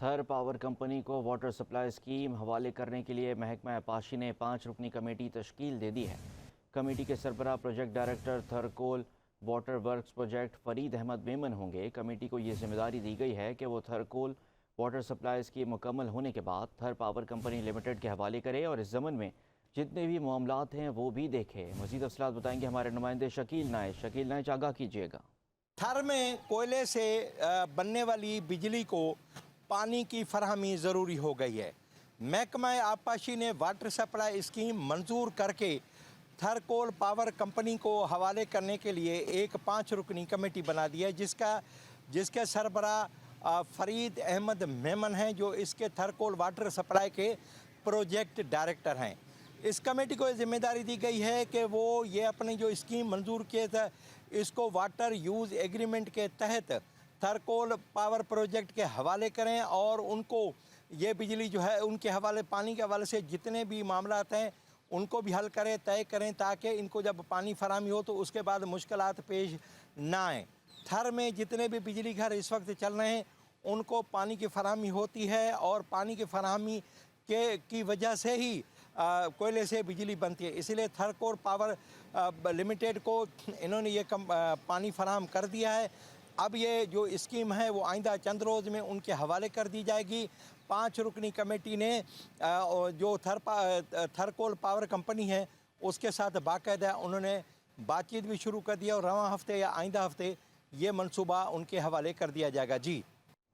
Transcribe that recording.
تھر power company کو water supply scheme حوالے کرنے کے لیے محکمہ پاشی نے 5 رکنی کمیٹی تشکیل دے دی ہے۔ کمیٹی کے سربراہ project director Thar coal water works project Farid Ahmed Memon ہوں گے۔ کمیٹی کو یہ ذمہ داری دی گئی ہے کہ وہ تھر کول واٹر سپلائی اسکیم مکمل ہونے کے بعد تھر پاور کمپنی لمیٹڈ کے حوالے کرے اور اس ضمن میں جتنے بھی معاملات ہیں وہ بھی دیکھے۔ مزید افصالات بتائیں گے ہمارے نمائندے شکیل نائچ، آگاہ کیجیے گا۔ تھر میں کوئلے سے بننے والی بجلی کو پانی کی فراہمی ضروری ہو گئی ہے۔ محکمہ آبپاشی نے واٹر سپلائی اسکیم منظور کر کے تھر کول پاور کمپنی کو حوالے کرنے کے لیے ایک 5 رکنی کمیٹی بنا دی ہے، جس کے سربراہ فرید احمد میمن ہیں، جو اس کے تھر کول واٹر سپلائی کے پروجیکٹ ڈائریکٹر ہیں۔ اس کمیٹی کو یہ ذمہ داری دی گئی ہے کہ وہ یہ اپنی جو اسکیم منظور کیے تھے اس کو واٹر یوز ایگریمنٹ کے تحت تھر کول پاور پروجیکٹ کے حوالے کریں اور ان کو یہ بجلی جو ہے ان کے حوالے، پانی کے حوالے سے جتنے بھی معاملات ہیں ان کو بھی حل کریں، طے کریں، تاکہ ان کو جب پانی فراہمی ہو تو اس کے بعد مشکلات پیش نہ آئیں۔ تھر میں جتنے بھی بجلی گھر اس وقت چل رہے ہیں ان کو پانی کی فراہمی ہوتی ہے اور پانی کی فراہمی کی وجہ سے ہی کوئلے سے بجلی بنتی ہے۔ اسی لیے تھر کول پاور لمیٹڈ کو انہوں نے یہ پانی فراہم کر دیا ہے۔ اب یہ جو اسکیم ہے وہ آئندہ چند روز میں ان کے حوالے کر دی جائے گی۔ 5 رکنی کمیٹی نے جو تھر کول پاور کمپنی ہے اس کے ساتھ باقاعدہ انہوں نے بات چیت بھی شروع کر دیا اور رواں ہفتے یا آئندہ ہفتے یہ منصوبہ ان کے حوالے کر دیا جائے گا۔ جی